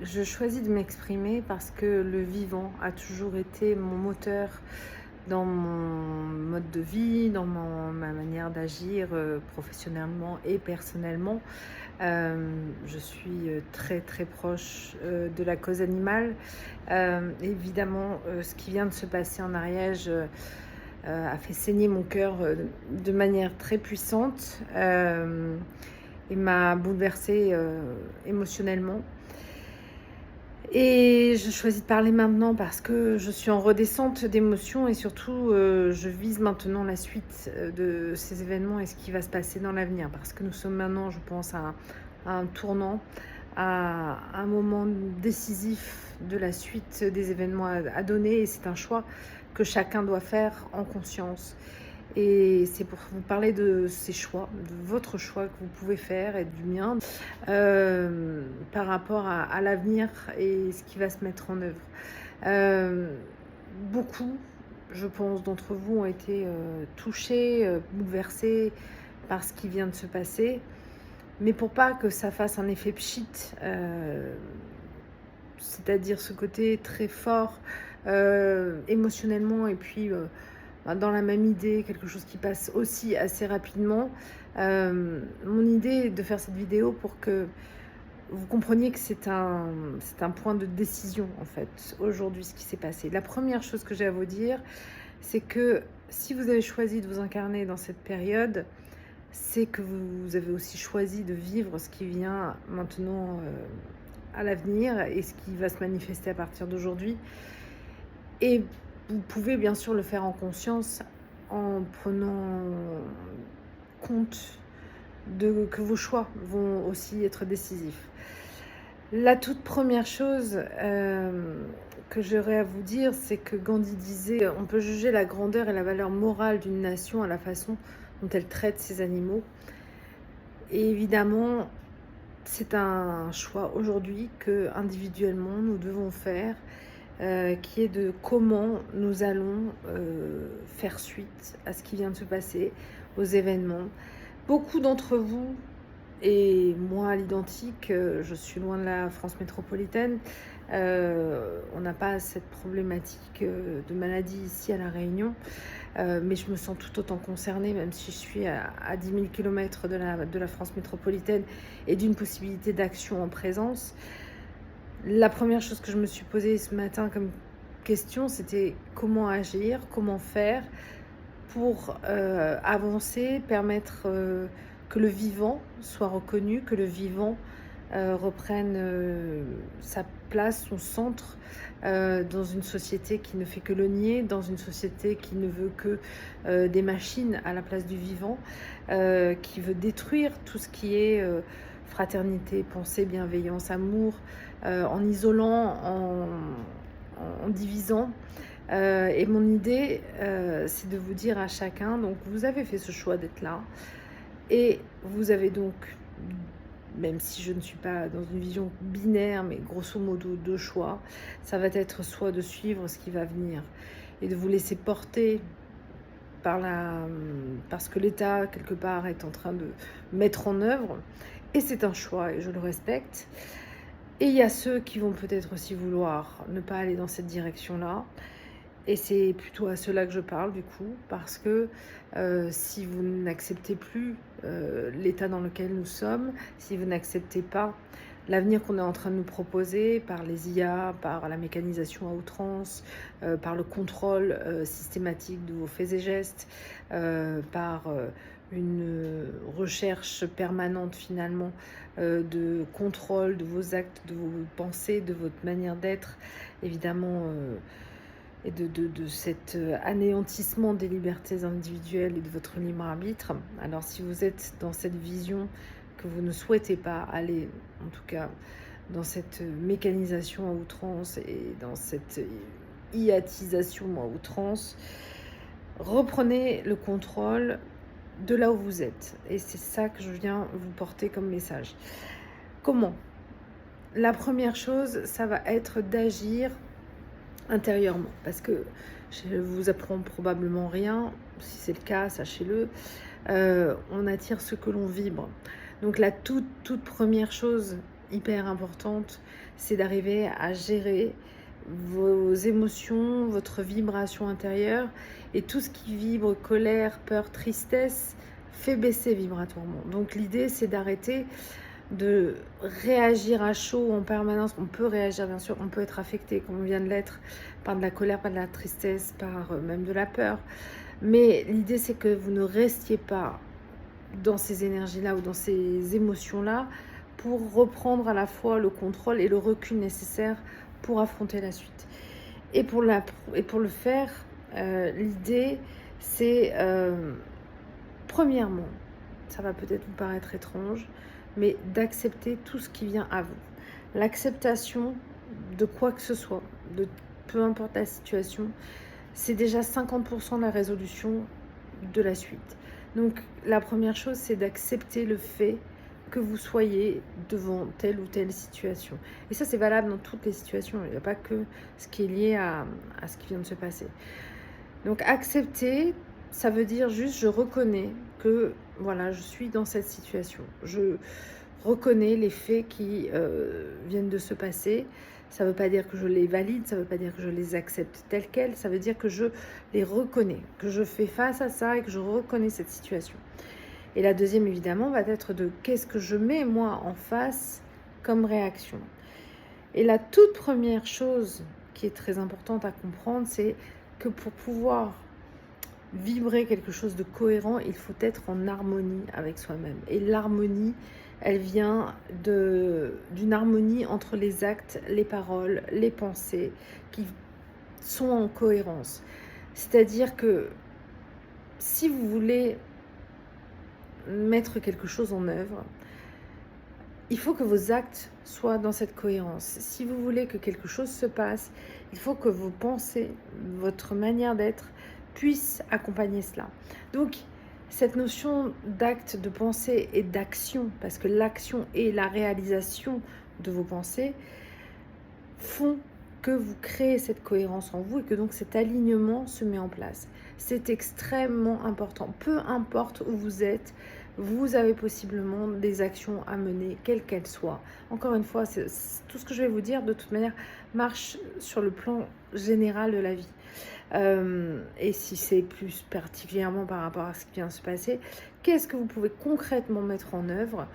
Je choisis de m'exprimer parce que le vivant a toujours été mon moteur dans mon mode de vie, dans ma manière d'agir professionnellement et personnellement. Je suis très très proche de la cause animale. Évidemment, ce qui vient de se passer en Ariège a fait saigner mon cœur de manière très puissante et m'a bouleversée émotionnellement. Et je choisis de parler maintenant parce que je suis en redescente d'émotions et surtout, je vise maintenant la suite, de ces événements et ce qui va se passer dans l'avenir. Parce que nous sommes maintenant, je pense, à un tournant, à un moment décisif de la suite des événements à donner et c'est un choix que chacun doit faire en conscience. Et c'est pour vous parler de ces choix, de votre choix que vous pouvez faire et du mien, par rapport à l'avenir et ce qui va se mettre en œuvre. Euh, Beaucoup, je pense, d'entre vous ont été touchés, bouleversés par ce qui vient de se passer. Mais pour pas que ça fasse un effet pchit, c'est-à-dire ce côté très fort émotionnellement et puis dans la même idée, quelque chose qui passe aussi assez rapidement. Mon idée est de faire cette vidéo pour que vous compreniez que c'est un point de décision en fait, aujourd'hui ce qui s'est passé. La première chose que j'ai à vous dire, c'est que si vous avez choisi de vous incarner dans cette période, c'est que vous avez aussi choisi de vivre ce qui vient maintenant à l'avenir et ce qui va se manifester à partir d'aujourd'hui. Et vous pouvez bien sûr le faire en conscience en prenant compte que vos choix vont aussi être décisifs. La toute première chose que j'aurais à vous dire, c'est que Gandhi disait on peut juger la grandeur et la valeur morale d'une nation à la façon dont elle traite ses animaux. Et évidemment, c'est un choix aujourd'hui que individuellement nous devons faire, qui est de comment nous allons faire suite à ce qui vient de se passer, aux événements. Beaucoup d'entre vous, et moi à l'identique, je suis loin de la France métropolitaine, on n'a pas cette problématique de maladie ici à La Réunion, mais je me sens tout autant concernée, même si je suis à 10 000 km de la France métropolitaine et d'une possibilité d'action en présence. La première chose que je me suis posée ce matin comme question, c'était comment agir, comment faire pour avancer, permettre que le vivant soit reconnu, que le vivant reprenne sa place, son centre dans une société qui ne fait que le nier, dans une société qui ne veut que des machines à la place du vivant, qui veut détruire tout ce qui est fraternité, pensée, bienveillance, amour, en isolant, en divisant. Et mon idée, c'est de vous dire à chacun, donc vous avez fait ce choix d'être là, et vous avez donc, même si je ne suis pas dans une vision binaire, mais grosso modo deux choix, ça va être soit de suivre ce qui va venir et de vous laisser porter parce que l'État, quelque part, est en train de mettre en œuvre, et c'est un choix, et je le respecte. Et il y a ceux qui vont peut-être aussi vouloir ne pas aller dans cette direction-là, et c'est plutôt à cela que je parle du coup, parce que si vous n'acceptez plus l'état dans lequel nous sommes, si vous n'acceptez pas l'avenir qu'on est en train de nous proposer par les IA, par la mécanisation à outrance, par le contrôle systématique de vos faits et gestes, par une recherche permanente finalement de contrôle de vos actes, de vos pensées, de votre manière d'être, évidemment, et de cet anéantissement des libertés individuelles et de votre libre arbitre. Alors si vous êtes dans cette vision que vous ne souhaitez pas aller, en tout cas dans cette mécanisation à outrance et dans cette iatisation à outrance, reprenez le contrôle de là où vous êtes. Et c'est ça que je viens vous porter comme message. Comment ? La première chose, ça va être d'agir intérieurement, parce que je vous apprends probablement rien, si c'est le cas, sachez-le, on attire ce que l'on vibre. Donc la toute première chose hyper importante, c'est d'arriver à gérer vos émotions, votre vibration intérieure, et tout ce qui vibre, colère, peur, tristesse, fait baisser vibratoirement. Donc l'idée, c'est d'arrêter de réagir à chaud en permanence. On peut réagir, bien sûr, on peut être affecté, comme on vient de l'être, par de la colère, par de la tristesse, par même de la peur. Mais l'idée, c'est que vous ne restiez pas dans ces énergies-là ou dans ces émotions-là pour reprendre à la fois le contrôle et le recul nécessaire pour affronter la suite. Et pour le faire, l'idée, c'est, premièrement, ça va peut-être vous paraître étrange, mais d'accepter tout ce qui vient à vous. L'acceptation de quoi que ce soit, de peu importe la situation, c'est déjà 50% de la résolution de la suite. Donc la première chose, c'est d'accepter le fait que vous soyez devant telle ou telle situation. Et ça, c'est valable dans toutes les situations. Il n'y a pas que ce qui est lié à ce qui vient de se passer. Donc accepter, ça veut dire juste je reconnais que voilà, je suis dans cette situation. Je reconnais les faits qui viennent de se passer. Ça ne veut pas dire que je les valide, ça ne veut pas dire que je les accepte telles quelles, ça veut dire que je les reconnais, que je fais face à ça et que je reconnais cette situation. Et la deuxième, évidemment, va être de qu'est-ce que je mets, moi, en face comme réaction. Et la toute première chose qui est très importante à comprendre, c'est que pour pouvoir vibrer quelque chose de cohérent, il faut être en harmonie avec soi-même. Et l'harmonie, elle vient d'une harmonie entre les actes, les paroles, les pensées qui sont en cohérence. C'est-à-dire que si vous voulez mettre quelque chose en œuvre, il faut que vos actes soient dans cette cohérence. Si vous voulez que quelque chose se passe, il faut que vos pensées, votre manière d'être, puissent accompagner cela. Donc, cette notion d'acte, de pensée et d'action, parce que l'action et la réalisation de vos pensées font que vous créez cette cohérence en vous et que donc cet alignement se met en place. C'est extrêmement important. Peu importe où vous êtes, vous avez possiblement des actions à mener, quelles qu'elles soient. Encore une fois, tout ce que je vais vous dire, de toute manière, marche sur le plan général de la vie. Et si c'est plus particulièrement par rapport à ce qui vient de se passer, qu'est-ce que vous pouvez concrètement mettre en œuvre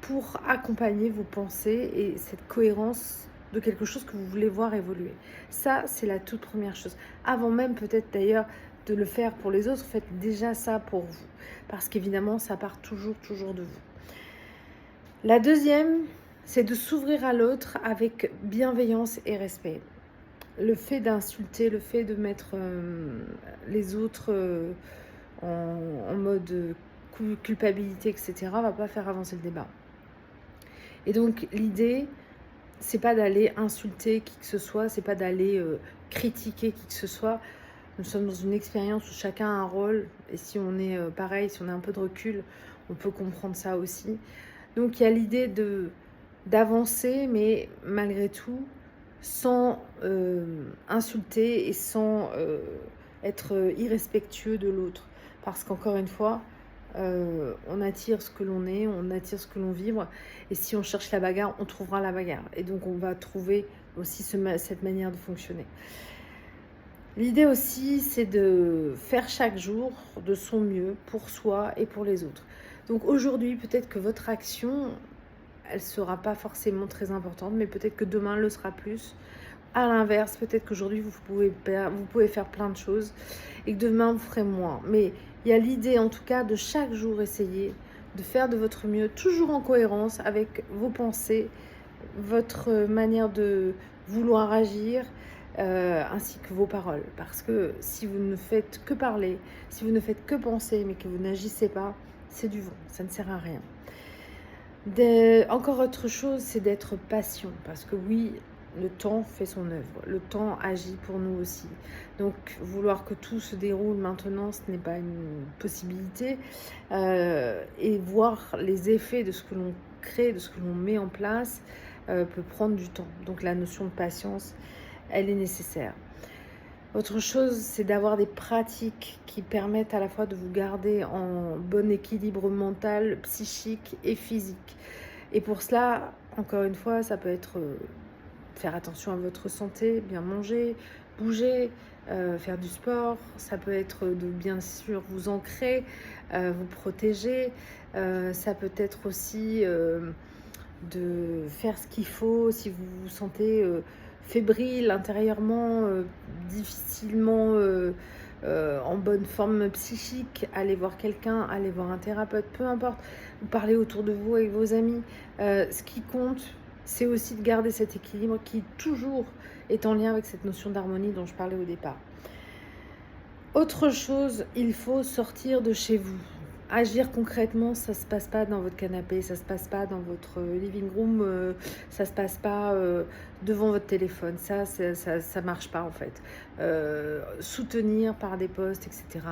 pour accompagner vos pensées et cette cohérence de quelque chose que vous voulez voir évoluer. Ça, c'est la toute première chose. Avant même peut-être d'ailleurs de le faire pour les autres, faites déjà ça pour vous. Parce qu'évidemment, ça part toujours de vous. La deuxième, c'est de s'ouvrir à l'autre avec bienveillance et respect. Le fait d'insulter, le fait de mettre les autres en mode culpabilité, etc., va pas faire avancer le débat. Et donc, l'idée, c'est pas d'aller insulter qui que ce soit, c'est pas d'aller critiquer qui que ce soit. Nous sommes dans une expérience où chacun a un rôle, et si on est pareil, si on a un peu de recul, on peut comprendre ça aussi. Donc il y a l'idée d'avancer, mais malgré tout, sans insulter et sans être irrespectueux de l'autre. Parce qu'encore une fois, on attire ce que l'on est, on attire ce que l'on vibre, et si on cherche la bagarre, on trouvera la bagarre, et donc on va trouver aussi cette manière de fonctionner. L'idée aussi, c'est de faire chaque jour de son mieux pour soi et pour les autres. Donc aujourd'hui, peut-être que votre action, elle ne sera pas forcément très importante, mais peut-être que demain, elle le sera plus. À l'inverse, peut-être qu'aujourd'hui, vous pouvez faire plein de choses et que demain, vous ferez moins. Mais il y a l'idée, en tout cas, de chaque jour essayer de faire de votre mieux, toujours en cohérence avec vos pensées, votre manière de vouloir agir, ainsi que vos paroles. Parce que si vous ne faites que parler, si vous ne faites que penser, mais que vous n'agissez pas, c'est du vent, ça ne sert à rien. Encore autre chose, c'est d'être patient. Parce que oui, le temps fait son œuvre, le temps agit pour nous aussi. Donc vouloir que tout se déroule maintenant, ce n'est pas une possibilité. Et voir les effets de ce que l'on crée, de ce que l'on met en place, peut prendre du temps. Donc la notion de patience, elle est nécessaire. Autre chose, c'est d'avoir des pratiques qui permettent à la fois de vous garder en bon équilibre mental, psychique et physique. Et pour cela, Encore une fois, ça peut être faire attention à votre santé, bien manger, bouger, faire du sport. Ça peut être de bien sûr vous ancrer, vous protéger. Ça peut être aussi de faire ce qu'il faut si vous vous sentez fébrile intérieurement, difficilement en bonne forme psychique. Allez voir quelqu'un, allez voir un thérapeute, peu importe. Vous parlez autour de vous avec vos amis. Ce qui compte, c'est aussi de garder cet équilibre qui toujours est en lien avec cette notion d'harmonie dont je parlais au départ. Autre chose, il faut sortir de chez vous. Agir concrètement, ça se passe pas dans votre canapé, ça se passe pas dans votre living room, ça se passe pas devant votre téléphone. Ça marche pas en fait. Soutenir par des posts, etc.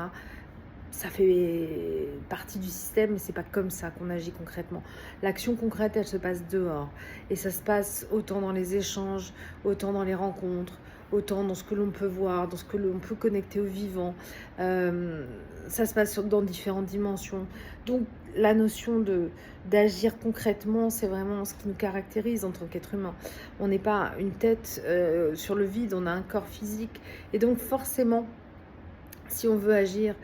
Ça fait partie du système, mais c'est pas comme ça qu'on agit concrètement. L'action concrète, elle se passe dehors. Et ça se passe autant dans les échanges, autant dans les rencontres, autant dans ce que l'on peut voir, dans ce que l'on peut connecter au vivant. Ça se passe dans différentes dimensions. Donc, la notion d'agir concrètement, c'est vraiment ce qui nous caractérise en tant qu'être humain. On n'est pas une tête sur le vide, on a un corps physique. Et donc, forcément, si on veut agir,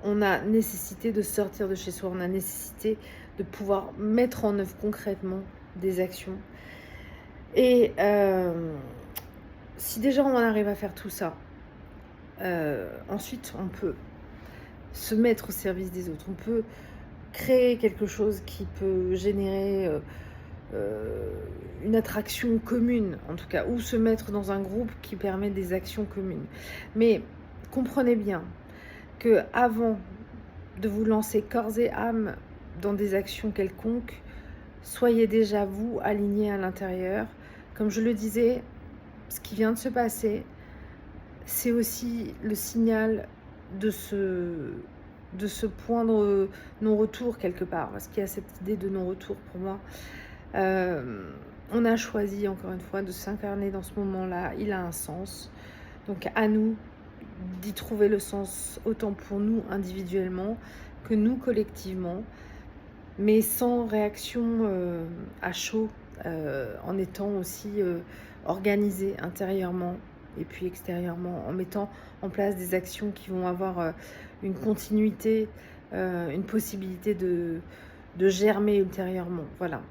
on a nécessité de sortir de chez soi, on a nécessité de pouvoir mettre en œuvre concrètement des actions. Et si déjà on arrive à faire tout ça, ensuite on peut se mettre au service des autres, on peut créer quelque chose qui peut générer une attraction commune, en tout cas, ou se mettre dans un groupe qui permet des actions communes. Mais comprenez bien que avant de vous lancer corps et âme dans des actions quelconques, soyez déjà vous alignés à l'intérieur. Comme je le disais, ce qui vient de se passer, c'est aussi le signal de ce point de non-retour quelque part, parce qu'il y a cette idée de non-retour pour moi. On a choisi encore une fois de s'incarner dans ce moment-là, il a un sens. Donc à nous d'y trouver le sens, autant pour nous individuellement que nous collectivement, mais sans réaction à chaud, en étant aussi organisé intérieurement et puis extérieurement, en mettant en place des actions qui vont avoir une continuité, une possibilité de germer ultérieurement. Voilà.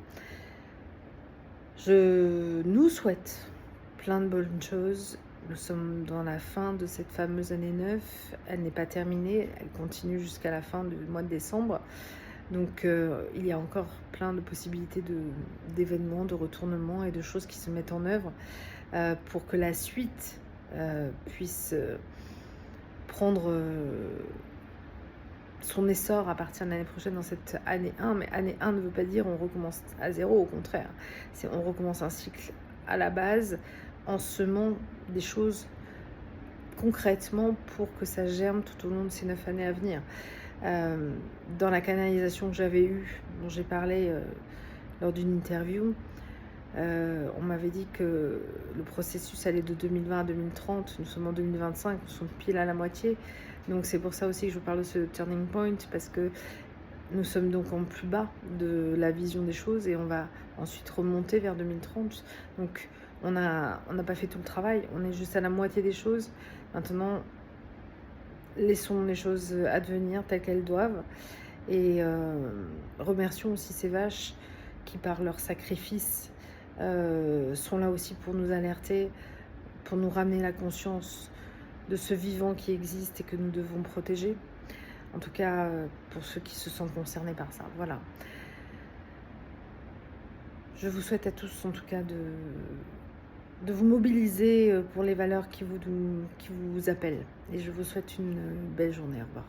Je nous souhaite plein de bonnes choses. Nous sommes dans la fin de cette fameuse année 9. Elle n'est pas terminée, elle continue jusqu'à la fin du mois de décembre. Donc il y a encore plein de possibilités d'événements, de retournements et de choses qui se mettent en œuvre pour que la suite puisse prendre son essor à partir de l'année prochaine dans cette année 1. Mais année 1 ne veut pas dire on recommence à zéro, au contraire. On recommence un cycle à la base en semant des choses concrètement pour que ça germe tout au long de ces 9 années à venir. Dans la canalisation que j'avais eue, dont j'ai parlé lors d'une interview, on m'avait dit que le processus allait de 2020 à 2030. Nous sommes en 2025, nous sommes pile à la moitié. Donc c'est pour ça aussi que je vous parle de ce turning point, parce que nous sommes donc en plus bas de la vision des choses et on va ensuite remonter vers 2030. Donc on n'a pas fait tout le travail, on est juste à la moitié des choses. Maintenant, laissons les choses advenir telles qu'elles doivent et remercions aussi ces vaches qui, par leur sacrifice, sont là aussi pour nous alerter, pour nous ramener la conscience de ce vivant qui existe et que nous devons protéger. En tout cas, pour ceux qui se sentent concernés par ça. Voilà. Je vous souhaite à tous, en tout cas, de vous mobiliser pour les valeurs qui vous appellent. Et je vous souhaite une belle journée. Au revoir.